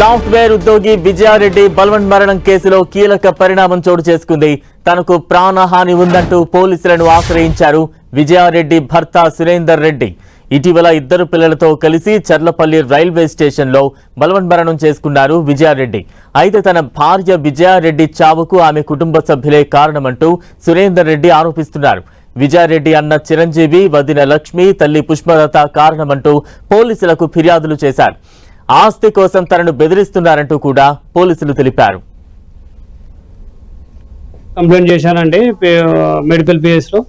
Software ఉద్యోగి విజయారెడ్డి బల్వంత్ మరణం కేసులో కీలక పరిణామం చోటు చేసుకుంది. తనకు ప్రాణహాని ఉందంటూ పోలీసులను ఆశ్రయించారు విజయారెడ్డి భర్త సురేందర్ రెడ్డి. ఇటీవల ఇద్దరు పిల్లలతో కలిసి చర్లపల్లి రైల్వే స్టేషన్లో బల్వంత్ మరణం చేసుకున్నారు విజయారెడ్డి. అయితే తన భార్య విజయారెడ్డి చావుకు ఆమె కుటుంబ సభ్యులే కారణమంటూ సురేందర్ రెడ్డి ఆరోపిస్తున్నారు. విజయారెడ్డి అన్న చిరంజీవి, వదిన లక్ష్మి, తల్లి పుష్పలత కారణమంటూ పోలీసులకు ఫిర్యాదులు చేశారు. ఆస్తి కోసం తనను బెదిరిస్తున్నారంటూ కూడా పోలీసులు తెలిపారు. కంప్లైంట్ చేశానండి మెడికల్ పిఎస్లో.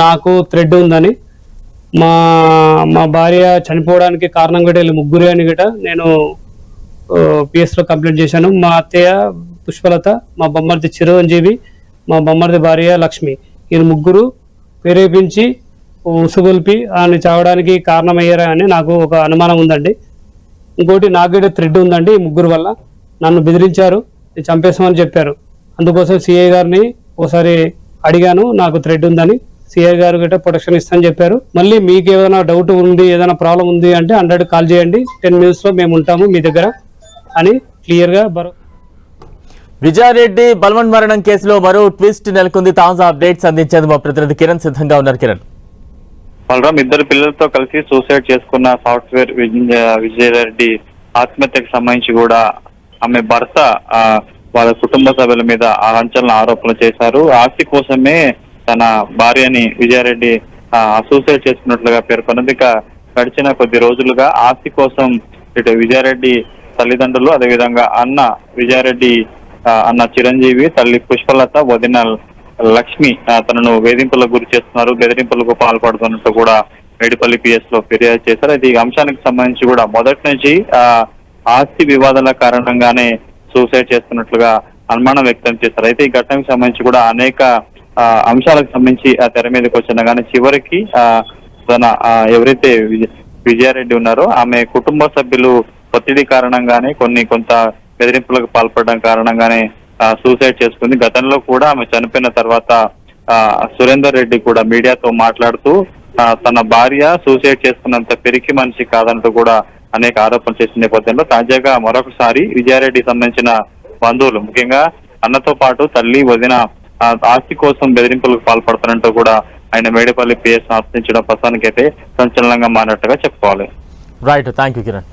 నాకు థ్రెడ్ ఉందని, మా భార్య చనిపోవడానికి కారణం గిట వీళ్ళు ముగ్గురే అని గిట నేను పిఎస్లో కంప్లైంట్ చేశాను. మా అత్తయ్య పుష్పలత, మా బొమ్మర్ది చిరంజీవి, మా బొమ్మర్ది భార్య లక్ష్మి, వీళ్ళు ముగ్గురు ప్రేరేపించి ఉసుగొల్పి ఆయన చావడానికి కారణమయ్యారా అని నాకు ఒక అనుమానం ఉందండి. ఇంకోటి నాకు థ్రెడ్ ఉందండి. ఈ ముగ్గురు వల్ల నన్ను బెదిరించారు, చంపేస్తామని చెప్పారు. అందుకోసం సిఐ గారిని ఒకసారి అడిగాను, నాకు థ్రెడ్ ఉందని. సిఐ గారు గిట్ట ప్రొటెక్షన్ ఇస్తామని చెప్పారు. మళ్ళీ మీకు ఏదైనా డౌట్ ఉంది, ఏదైనా ప్రాబ్లం ఉంది అంటే 100 కాల్ చేయండి, 10 minutes లో మేము ఉంటాము మీ దగ్గర అని క్లియర్ గా. విజయారెడ్డి బల్వంత్ మరణం కేసులో మరో ట్విస్ట్ నెలకొంది. తాజా అప్డేట్స్ అందించేందుకు మా ప్రతినిధి కిరణ్ సిద్ధంగా ఉన్నారు. కిరణ్, బలరాం ఇద్దరు పిల్లలతో కలిసి సూసైడ్ చేసుకున్న సాఫ్ట్వేర్ విజయారెడ్డి ఆత్మహత్యకు సంబంధించి కూడా ఆమె భర్త వాళ్ళ కుటుంబ సభ్యుల మీద సంచలన ఆరోపణలు చేశారు. ఆస్తి కోసమే తన భార్యని విజయారెడ్డి సూసైడ్ చేసుకున్నట్లుగా పేర్కొన్నది. గడిచిన కొద్ది రోజులుగా ఆస్తి కోసం ఇటు విజయారెడ్డి తల్లిదండ్రులు, అదేవిధంగా అన్న విజయారెడ్డి అన్న చిరంజీవి, తల్లి పుష్పలత, వదిన లక్ష్మి తనను వేధింపులకు గురి చేస్తున్నారు, బెదిరింపులకు పాల్పడుతున్నట్టు కూడా మేడిపల్లి పిఎస్ లో ఫిర్యాదు చేశారు. అయితే ఈ అంశానికి సంబంధించి కూడా మొదటి నుంచి ఆస్తి వివాదాల కారణంగానే సూసైడ్ చేస్తున్నట్లుగా అనుమానం వ్యక్తం చేశారు. అయితే ఈ ఘటనకు సంబంధించి కూడా అనేక అంశాలకు సంబంధించి తెర మీదకి వచ్చినా కానీ చివరికి తన ఎవరైతే విజయారెడ్డి ఉన్నారో ఆమె కుటుంబ సభ్యులు ఒత్తిడి కారణంగానే కొంత బెదిరింపులకు పాల్పడడం కారణంగానే సూసైడ్ చేసుకుంది. గతంలో కూడా ఆమె చనిపోయిన తర్వాత సురేందర్ రెడ్డి కూడా మీడియాతో మాట్లాడుతూ తన భార్య సూసైడ్ చేసుకున్నంత పిరికి మనిషి కాదంటూ కూడా అనేక ఆరోపణలు చేసిన నేపథ్యంలో తాజాగా మరొకసారి విజయారెడ్డికి సంబంధించిన బంధువులు, ముఖ్యంగా అన్నతో పాటు తల్లి, వదిన ఆస్తి కోసం బెదిరింపులకు పాల్పడుతున్నట్టు కూడా ఆయన మేడిపల్లి పిఎస్ ఆశ్రయించడం ప్రస్తుతానికైతే సంచలనంగా మారినట్టుగా చెప్పుకోవాలి. Right, thank you Kiran.